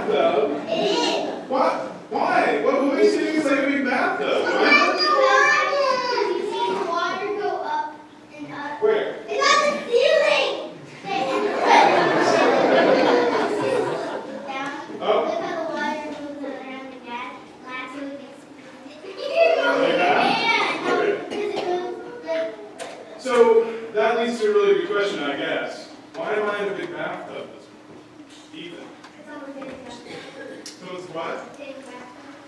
bathtub. What? Why? What makes you think it's like a big bathtub? You see the water go up and up. Where? It's on the ceiling. Down. Oh. Look how the water moves around the gas. Last week Like that? So that leads to a really good question, I guess. Why am I in a big bathtub this morning? Ethan. Someone's what?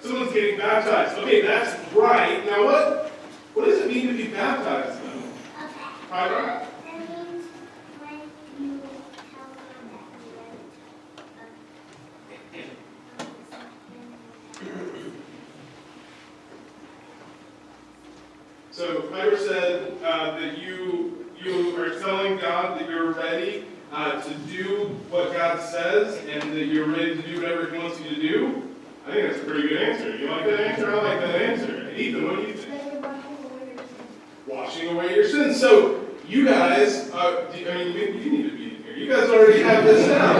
Someone's getting baptized. Okay, that's right. Now what does it mean to be baptized though? Harper? That means when you tell them So Piper said that you are telling God that you're ready to do what God says and that you're ready to do whatever He wants you to do. I think that's a pretty good answer. You like that answer? I like that answer. Ethan, what do you think? Washing away your sins. So you guys, you need to be here. You guys already have this down.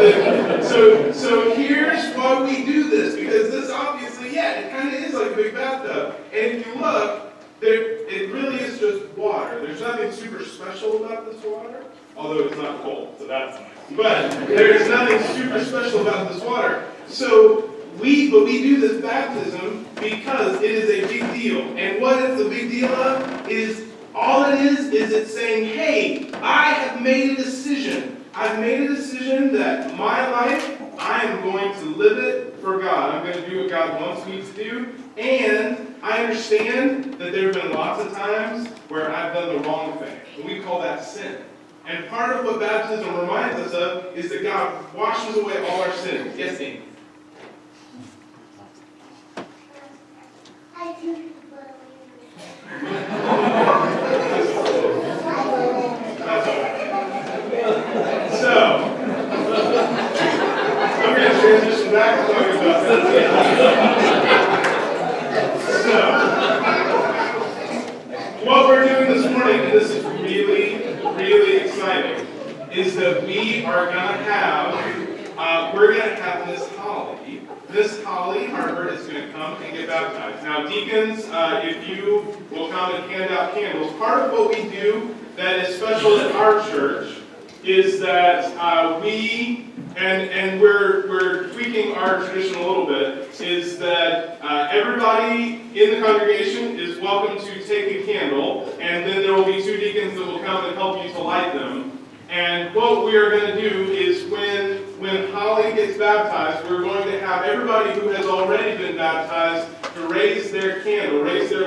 So here's why we do this, because this obviously, it kind of is like a big bathtub. And if you look, it really is just water. There's nothing super special about this water, although it's not cold, so that's nice. But there's nothing super special about this water. So we do this baptism because it is a big deal. And what it's a big deal of is, all it is it's saying, hey, I have made a decision. I've made a decision that my life, I am going to live it for God. I'm going to do what God wants me to do. And I understand that there have been lots of times where I've done the wrong thing. And we call that sin. And part of what baptism reminds us of is that God washes away all our sins. Yes, Amy? I do. That's all right. So, I'm going to transition back to talking about So, what we're doing this morning, and this is really, really exciting, is that we are going to have, Miss Holly. Miss Holly Harper is going to come and get baptized. Now, deacons, if you will come and hand out candles, part of what we do that is special at our church is that we're tweaking our tradition a little bit, is that everybody in the congregation is welcome to take a candle, and then there will be two deacons that will come and help you to light them. And what we are going to do is when Holly gets baptized, we're going to have everybody who has already been baptized to raise their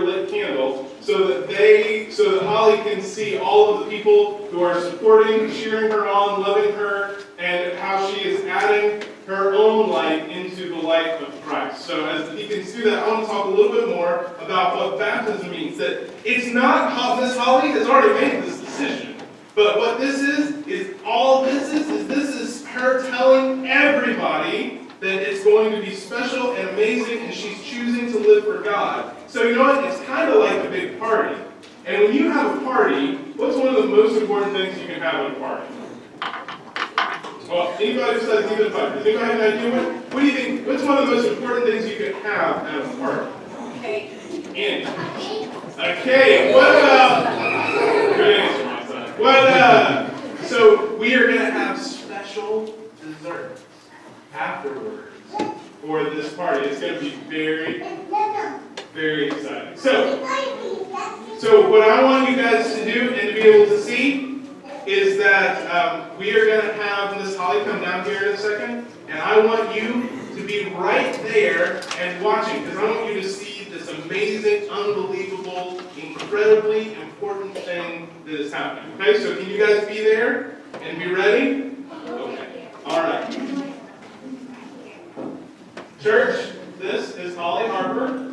lit candle, so that Holly can see all of the people who are supporting, cheering her on, loving her, and how she is adding her own light into the light of Christ. So as the deacons do that, I want to talk a little bit more about what baptism means. That it's not, Miss Holly has already made this decision. But what this is her telling everybody that it's going to be special and amazing, and she's choosing to live for God. So you know what? It's kind of like a big party. And when you have a party, what's one of the most important things you can have at a party? Well, anybody besides Ethan Piper? Does anybody have an idea? What do you think? What's one of the most important things you can have at a party? Cake. Andy. A cake. What about? Good answer, my son. So we are going to have special desserts afterwards for this party. It's going to be very, very exciting. So what I want you guys to do and to be able to see is that we are going to have Miss Holly come down here in a second, and I want you to be right there and watching, because I want you to see this amazing, unbelievable, incredibly important thing that is happening. Okay, so can you guys be there and be ready? Okay. All right. Church, this is Holly Harper.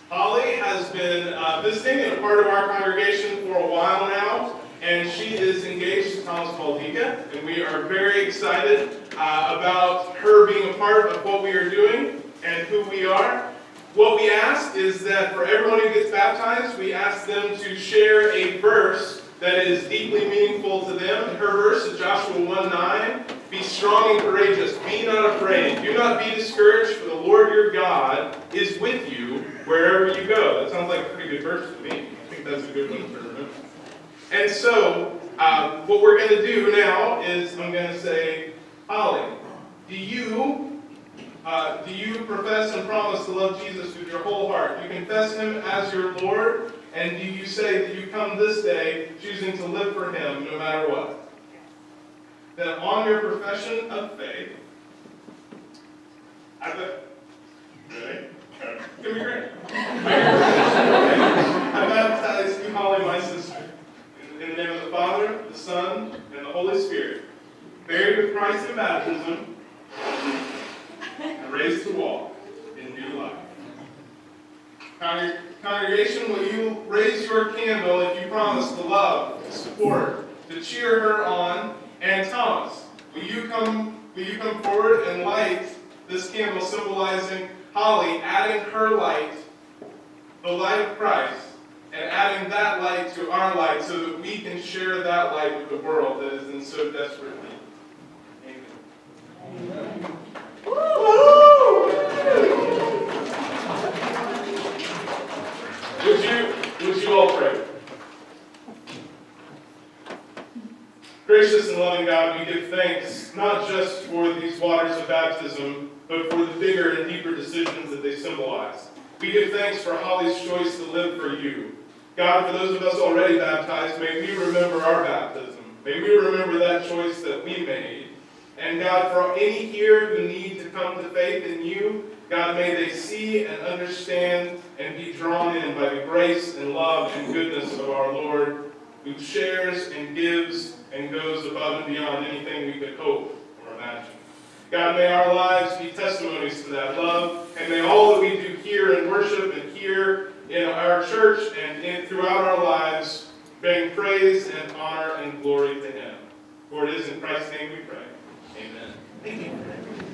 Holly has been visiting and a part of our congregation for a while now, and she is engaged to Thomas Valdika, and we are very excited about her being a part of what we are doing and who we are. what we ask is that for everyone who gets baptized, we ask them to share a verse that is deeply meaningful to them. Her verse is Joshua 1:9. Be strong and courageous. Be not afraid. Do not be discouraged, for the Lord your God is with you wherever you go. That sounds like a pretty good verse to me. I think that's a good one to remember. And so, what we're going to do now is I'm going to say, Holly, do you profess and promise to love Jesus with your whole heart? Do you confess him as your Lord? And do you say that you come this day choosing to live for him no matter what? Then on your profession of faith, Ready? It's going to be great. I baptize you, Holly, my sister, in the name of the Father, the Son, and the Holy Spirit, buried with Christ in baptism, and raised to walk in new life. Congregation, will you raise your candle if you promise to love, to support, to cheer her on? And Thomas, will you come forward and light this candle symbolizing Holly, adding her light, the light of Christ, and adding that light to our light so that we can share that light with the world that is in so desperate need. Amen. Would you all pray? Gracious and loving God, we give thanks not just for these waters of baptism, but for the bigger and deeper decisions that they symbolize. We give thanks for Holly's choice to live for you. God, for those of us already baptized, may we remember our baptism. May we remember that choice that we made. And God, for any here who need to come to faith in you, God, may they see and understand and be drawn in by the grace and love and goodness of our Lord, who shares and gives and goes above and beyond anything we could hope or imagine. God, may our lives be testimonies to that love, and may all that we do here in worship and here in our church and throughout our lives bring praise and honor and glory to him. For it is in Christ's name we pray. Amen. Thank you.